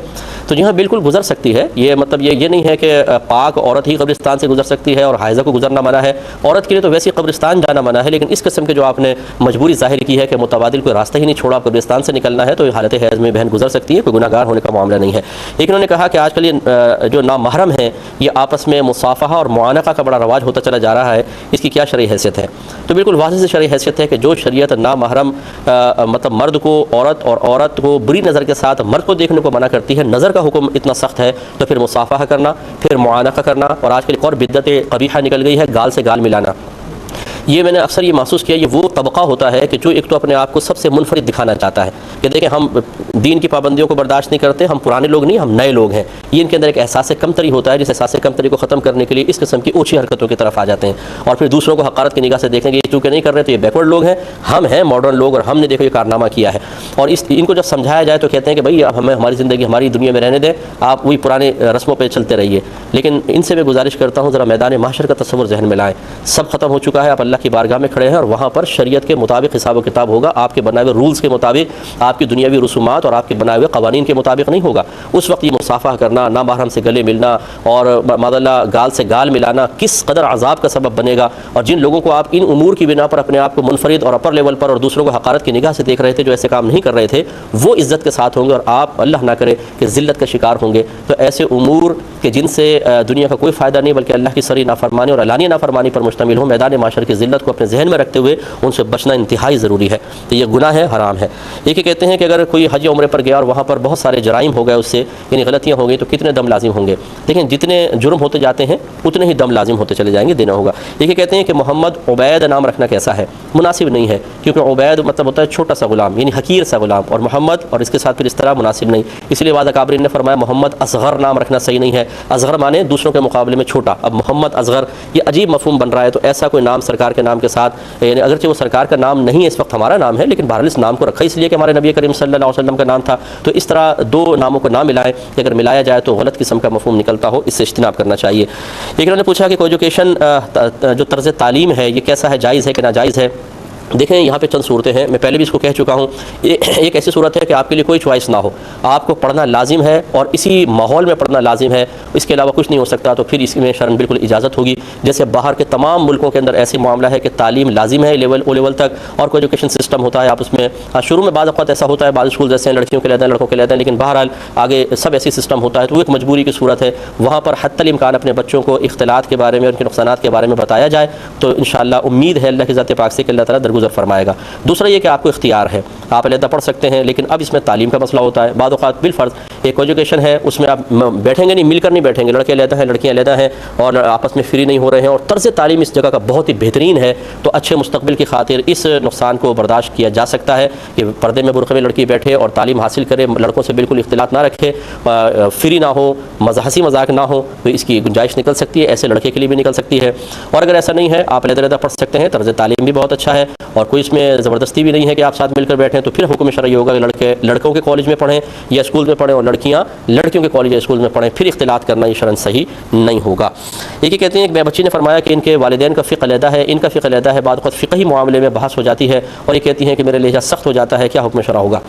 तो जी हाँ, बिल्कुल गुजर सकती है। ये मतलब ये नहीं है कि पाक औरत ही कब्रिस्तान से गुजर सकती है और हाइज़ा को गुजरना मना है। औरत के लिए तो वैसे ही कब्रिस्तान जाना मना है, लेकिन इस किस्म के जो आपने मजबूरी ज़ाहिर की है कि मुतबादिल कोई रास्ता ही नहीं छोड़ा, कब्रिस्तान से निकलना है, तो हालत हैज़ में बहन गुजर सकती है, कोई गुनाहगार होने का मामला नहीं है। लेकिन उन्होंने कहा कि आजकल ये जो नामहरम है, ये आपस में मुसाफ़हा और मुआनका का बड़ा रवाज होता चला जा रहा है, इसकी क्या शरई हैसियत है? तो बिल्कुल वाज़ेह से शरई हैसियत है कि जो शरीयत नामहरम मतलब मर्द को औरत और औरत को बुरी नज़र के साथ मर्द को देखने को मना करती है, नज़र का हुक्म इतना सख्त है, तो फिर मुसाफ़हा करना, फिर मुआनका करना, और आजकल एक और बिद्दत क़बीहा निकल गई है, गाल से गाल मिलाना। ये मैंने अक्सर ये महसूस किया, ये वो तबका होता है कि जो एक तो अपने आप को सबसे मुनफरिद दिखाना चाहता है कि देखें हम दीन की पाबंदियों को बर्दाश्त नहीं करते, हम पुराने लोग नहीं, हम नए लोग हैं। ये इनके अंदर एक एहसास कमतरी होता है, जिस एहसास कमतरी को ख़त्म करने के लिए इस किस्म की ऊँची हरकतों की तरफ आ जाते हैं और फिर दूसरों को हक़ारत की निगाह से देखेंगे, ये चूँकि नहीं कर रहे तो ये बैकवर्ड लोग हैं, हम हैं मॉडर्न लोग और हमने देखो ये कारनामा किया है। और इनको जब समझाया जाए तो कहते हैं कि भाई आप हमें हमारी ज़िंदगी हमारी दुनिया में रहने दें, आप वही पुराने रस्मों पर चलते रहिए। लेकिन इनसे मैं गुजारिश करता हूँ ज़रा मैदान माशर का तस्वुर जहन में लाएँ। सब ख़त्म हो चुका है, आप अल्लाह की बारगाह में खड़े हैं और वहाँ पर शरीयत के मुताबिक हिसाब व किताब होगा, आपके बनाए हुए रूल्स के मुताबिक, आपकी दुनियावी रसूमात और आपके बनाए हुए कवानीन के मुताबिक नहीं होगा। उस वक्त ये मुसाफ़ा करना, नामहरम से गले मिलना और मादल्ला गाल से गाल मिलाना किस कदर अजाब का सबब बनेगा। और जिन लोगों को आप इन उमूर की बिना पर अपने आप को मुनफरिद और अपर लेवल पर और दूसरों को हक़ारत की निगाह से देख रहे थे, जो ऐसे काम नहीं कर रहे थे, वो इज़्ज़त के साथ होंगे और आप अल्लाह ना करे कि ज़िल्लत का शिकार होंगे। तो ऐसे उमूर के जिनसे दुनिया का कोई फ़ायदा नहीं बल्कि अल्लाह की सरी नाफरमानी और अलानी नाफरमानी पर मुश्तमिल हो, मैदान माशर की ज़िल्लत को अपने जहन में रखते हुए उनसे बचना इंतहाई ज़रूरी है। तो ये गुनाह है, हराम है। एक कहते हैं कि अगर कोई हज उम्रे पर गया और वहाँ पर बहुत सारे जराइम हो गए, उससे यानी गलतियाँ हो गई, तो कितने दम लाजिम होंगे? लेकिन जितने जुर्म होते जाते हैं उतने ही दम लाजिम होते चले जाएंगे, देना होगा। एक कहते हैं कि मोहम्मद उबैद नाम रखना कैसा है? मुनासिब नहीं है, क्योंकि उबैद मतलब होता है छोटा सा गुलाम, यानी हकीर सा गुलाम, और मोहम्मद और इसके साथ फिर इस तरह मुनासिब नहीं। इसलिए बाद अकाबरीन ने फरमाया मोहम्मद असग़र नाम रखना सही नहीं है। असग़र माने दूसरों के मुकाबले में छोटा। अब मोहम्मद असग़र ये अजीब मफ़हूम बन रहा है, तो ऐसा कोई नाम सरकार के नाम के साथ, यानी अगरचे वो सरकार का नाम नहीं है, इस वक्त हमारा नाम है, लेकिन बहरहाल इस नाम को रखा इसलिए कि हमारे नबी करीम सल्लल्लाहु अलैहि वसल्लम का नाम था। तो इस तरह दो नामों को ना मिलाएं, कि अगर मिलाया जाए तो गलत किस्म का मफ़हूम निकलता हो, इससे इज्तिनाब करना चाहिए। लेकिन उन्होंने पूछा कि कोएजुकेशन जो तर्ज़ तालीम है ये कैसा है, जायज़ है कि नाजायज़ है? देखें यहाँ पे चंद सूरतें हैं, मैं पहले भी इसको कह चुका हूँ। एक ऐसी सूरत है कि आपके लिए कोई चॉइस ना हो, आपको पढ़ना लाजिम है और इसी माहौल में पढ़ना लाजिम है, इसके अलावा कुछ नहीं हो सकता, तो फिर इसमें शरन बिल्कुल इजाज़त होगी। जैसे बाहर के तमाम मुल्कों के अंदर ऐसी मामला है कि तालीम लाजिम है लेवल ओ लेवल तक, और कोई एजुकेशन सिस्टम होता है आप उसमें शुरू में बाद वक्त ऐसा होता है, बाद स्कूल जैसे लड़कियों के लेते हैं लड़कों के लेते हैं, लेकिन बहरहाल आगे सब ऐसी सिस्टम होता है, तो वो एक मजबूरी की सूरत है। वहाँ पर हत्तल इम्कान अपने बच्चों को इख्तिलात के बारे में, उनके नुकसानात के बारे में बताया जाए तो इंशाअल्लाह उम्मीद है अल्लाह की ज़ात पाक से कि अल्लाह ताला दरगुजर फरमाएगा। दूसरा ये कि आपको इख्तियार है, आप अलहदा पढ़ सकते हैं, लेकिन अब इसमें तालीम का मसला होता है। बाद औक़ात बिलफ़र्ज़ एक एजुकेशन है, उसमें आप बैठेंगे नहीं, मिलकर नहीं बैठेंगे, लड़के अलहदा हैं लड़कियाँ अलहदा हैं और आपस में फ्री नहीं हो रहे हैं, और तर्ज़ तालीम इस जगह का बहुत ही बेहतरीन है, तो अच्छे मुस्तक़बिल की खातिर इस नुकसान को बर्दाश्त किया जा सकता है कि पर्दे में बुरक़े में लड़की बैठे और तालीम हासिल करे, लड़कों से बिल्कुल इख्तिलात ना रखे, फ्री ना हो, हंसी मजाक ना हो, तो इसकी गुंजाइश निकल सकती है, ऐसे लड़के के लिए भी निकल सकती है। और अगर ऐसा नहीं है, आप अलहदा पढ़ सकते हैं, तर्ज़ तालीम भी बहुत अच्छा है और कोई इसमें ज़बरदस्ती भी नहीं है कि आप साथ मिलकर बैठें, तो फिर हुक्म शरई होगा कि लड़के लड़कों के कॉलेज में पढ़ें या स्कूल में पढ़ें और लड़कियाँ लड़कियों के कॉलेज या स्कूल में पढ़ें, फिर इख्तिलात करना ये शरन सही नहीं होगा। एक ही कहते हैं कि बच्ची ने फरमाया कि इनके वालिदैन का फ़िक़्ह अलहदा है, इनका फ़िक़्ह अलहदा है, बाद वक़्त फ़िक़ही मामले में बहस हो जाती है और ये कहती हैं कि मेरे लिहाज सख्त हो जाता है, क्या हुक्म शरा होगा।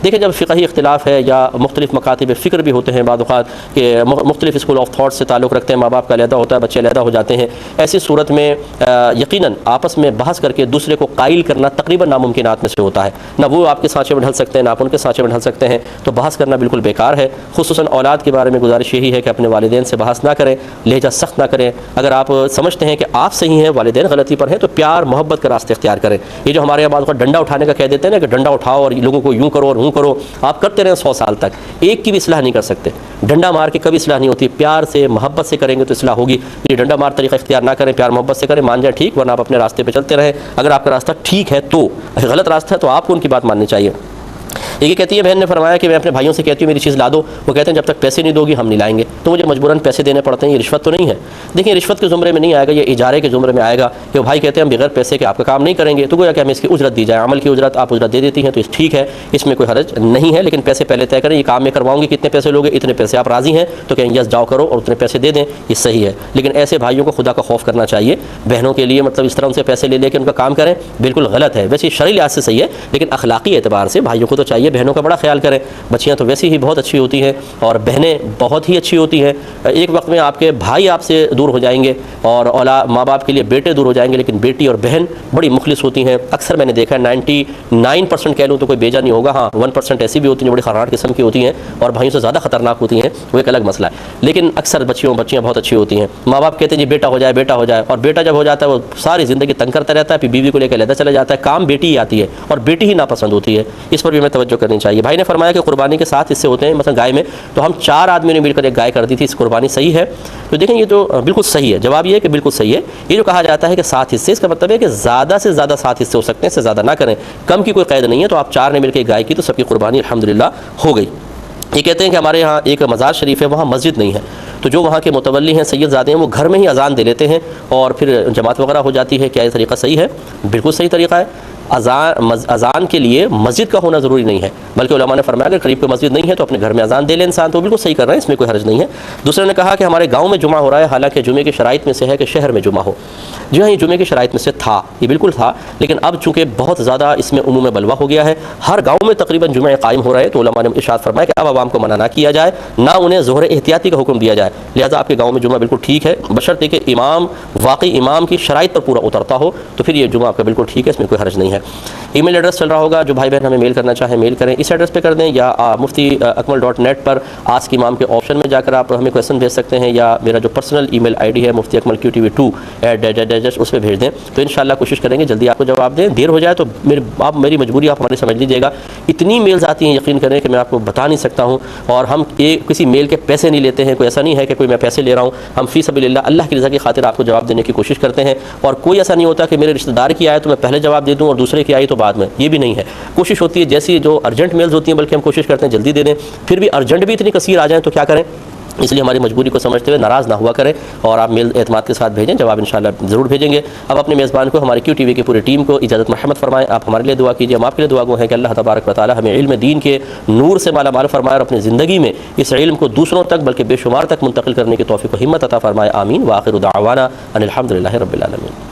देखिए, जब फ़िक़ही इख्तिलाफ़ है या मुख्तलिफ़ मकातिब फ़िक्र भी होते हैं, बाद वक़्त के मुख्तलिफ़ स्कूल ऑफ थाट से ताल्लुक़ रखते हैं, माँ बाप का अलहदा होता है, बच्चे अलहदा हो जाते हैं, ऐसी सूरत में यकीनन आपस में बहस करके दूसरे को कायल करना तकरीबन नामुमकिनात में से होता है। ना वो आपके सांचे में ढल सकते हैं, ना आप उनके सांचे में ढल सकते हैं, तो बहस करना बिल्कुल बेकार है। खुसूसन औलाद के बारे में गुजारिश यही है कि अपने वालिदैन से बहस ना करें, लहजा सख्त ना करें। अगर आप समझते हैं कि आप सही हैं, वालिदैन गलती पर हैं, तो प्यार मोहब्बत का रास्ता इख्तियार करें। ये जो हमारे यहाँ बाद डंडा उठाने का कह देते हैं ना कि डंडा उठाओ और लोगों को यूँ करो और यूँ करो, आप करते रहें 100 साल तक, एक की भी इस्लाह नहीं कर सकते। डंडा मार के कभी इस्लाह नहीं होती, प्यार से मोहब्बत से करेंगे तो इस्लाह होगी। ये डंडा मार तरीका इख्तियार ना करें, प्यार मोहब्बत से करें, मान जाए ठीक, वरना आप अपने रास्ते पर चलते रहें। अगर आपका रास्ता ठीक है तो, गलत रास्ता है तो आपको उनकी बात माननी चाहिए। ये कहती है, बहन ने फरमाया कि मैं अपने भाइयों से कहती हूँ मेरी चीज़ ला दो, वो कहते हैं जब तक पैसे नहीं दोगी हम नहीं लाएंगे, तो मुझे मजबूरन पैसे देने पड़ते हैं। ये रिश्वत तो नहीं है। देखिए, रिश्वत के ज़ुमरे में नहीं आएगा, ये इजारे के ज़ुमरे में आएगा कि भाई कहते हैं हम बगैर पैसे के आपका काम नहीं करेंगे, तो गोया कि हमें इसकी उजरत दी जाए, अमल की उजरत आप उजरत दे देती हैं तो ठीक है, इसमें कोई हरज नहीं है, लेकिन पैसे पहले तय करें। ये काम मैं करवाऊंगी, कितने पैसे लोगे, इतने पैसे आप राज़ी हैं तो कहें यस जाओ करो और उतने पैसे दे दें, ये सही है। लेकिन ऐसे भाइयों को खुदा का खौफ करना चाहिए, बहनों के लिए मतलब इस तरह उनसे पैसे ले लेकर उनका काम करें, बिल्कुल गलत है। वैसे शरई लिहाज से सही है, लेकिन अखलाकी एतबार से भाइयों को तो चाहिए बहनों का बड़ा ख्याल करें। बच्चियाँ तो वैसे ही बहुत अच्छी होती हैं और बहनें बहुत ही अच्छी होती हैं। एक वक्त में आपके भाई आपसे दूर हो जाएंगे और औलाद माँ बाप के लिए बेटे दूर हो जाएंगे, लेकिन बेटी और बहन बड़ी मुखलिस होती हैं। अक्सर मैंने देखा है 99% कह लूँ तो कोई बेजा नहीं होगा, हाँ 1% ऐसी भी होती हैं जो बड़ी खराब किस्म की होती हैं और भाइयों से ज़्यादा ख़तरनाक होती हैं, वो एक अलग मसला है। लेकिन अक्सर बच्चियाँ बहुत अच्छी होती हैं। माँ बाप कहते हैं जी बेटा हो जाए, बेटा हो जाए, और बेटा जब हो जाता है वो सारी ज़िंदगी तंग करता रहता है, फिर बीवी को लेकर लेता चला जाता है, काम बेटी ही आती है और बेटी ही नापसंद होती है। इस पर भी हमें तवज्जो करनी चाहिए। भाई ने फरमाया कि कुर्बानी के 7 हिस्से होते हैं, मतलब गाय में, तो हम 4 आदमियों ने मिलकर एक गाय कर दी थी, इस कुर्बानी सही है? तो देखें, ये तो बिल्कुल सही है। जवाब ये है कि बिल्कुल सही है। ये जो कहा जाता है कि 7 हिस्से, इसका मतलब है कि ज़्यादा से ज़्यादा 7 हिस्से हो सकते हैं, इससे ज़्यादा ना करें, कम की कोई कैद नहीं है। तो आप 4 ने मिलकर गाय की तो सबकी कुर्बानी अल्हम्दुलिल्लाह हो गई। ये कहते हैं कि हमारे यहाँ एक मज़ार शरीफ है, वहाँ मस्जिद नहीं है, तो जो वहाँ के मुतवल्ली हैं सैयदज़ादे हैं, वो घर में ही अज़ान दे लेते हैं और फिर जमात वगैरह हो जाती है। क्या ये तरीक़ा सही है? बिल्कुल सही तरीक़ा है। अज़ान के लिए मस्जिद का होना ज़रूरी नहीं है, बल्कि उलमा ने फरमाया अगर करीब कोई मस्जिद नहीं है तो अपने घर में अज़ान दे ले इंसान, तो बिल्कुल सही कर रहे हैं, इसमें कोई हर्ज नहीं है। दूसरे ने कहा कि हमारे गांव में जुमा हो रहा है, हालांकि जुमे की शराइत में से है कि शहर में जुमा हो। जी हाँ, ये जुमे की शराइत में से था, ये बिल्कुल था, लेकिन अब चूँकि बहुत ज़्यादा इसमें उमूम बलवा हो गया है, हर गाँव में तकरीबन जुमे कायम हो रहे हैं, तो उलमा ने इरशाद फरमाया कि अब आवाम को मना ना किया जाए, ना उन्हें ज़ोहर एहतियाती का हुक्म दिया जाए। लिहाजा आपके गाँव में जुमा बिल्कुल ठीक है, बशर्ते कि इमाम वाकई इमाम की शराइत पर पूरा उतरता हो, तो फिर ये जुमा आपका बिल्कुल ठीक है, इसमें कोई हर्ज नहीं है। ईमेल एड्रेस चल रहा होगा, जो भाई बहन हमें मेल करना चाहें मेल करें, इस एड्रेस पे कर दें, या mufti.akmal.net पर आस्क इमाम के ऑप्शन में जाकर आप हमें क्वेश्चन भेज सकते हैं, या मेरा जो पर्सनल ईमेल आईडी है muftiakmalqtv2@, उस पर भेज दें, तो इंशाल्लाह कोशिश करेंगे जल्दी आपको जवाब दें। देर हो जाए तो मेरी मजबूरी आप हमारी समझ लीजिएगा। इतनी मेल्स आती हैं, यकीन करें कि मैं आपको बता नहीं सकता हूँ, और हम किसी मेल के पैसे नहीं लेते हैं, कोई ऐसा नहीं है कि कोई मैं पैसे ले रहा हूँ, हम फ़ी सबिलिल्लाह अल्लाह की रज़ा की खातिर आपको जवाब देने की कोशिश करते हैं। और कोई ऐसा नहीं होता कि मेरे रिश्तेदार की आए तो मैं पहले जवाब दे दूँ और दूसरे की आई तो बाद में, ये भी नहीं है। कोशिश होती है जैसी जो अर्जेंट मेल्स होती हैं, बल्कि हम कोशिश करते हैं जल्दी दे दें, फिर भी अर्जेंट भी इतनी कसीर आ जाए तो क्या करें, इसलिए हमारी मजबूरी को समझते हुए नाराज़ ना हुआ करें और आप मेल एतमाद के साथ भेजें, जवाब इंशाल्लाह ज़रूर भेजेंगे। अब अपने मेज़बान को, हमारी QTV की पूरी टीम को इजाज़त मरहमत फरमाएं। आप हमारे लिए दुआ कीजिए, हम आपके लिए दुआ गो हैं कि अल्लाह तबारक व तआला हमें इल्म दीन के नूर से माला माल फरमाए और अपनी ज़िंदगी में इस इल्म को दूसरों तक बल्कि बेशुमार तक मुंतकिल करने की तौफ़ीक़ व हिम्मत अता फरमाए। आमीन। व आखिरु दावाना अनिल हम्दुलिल्लाहि रब्बिल आलमीन।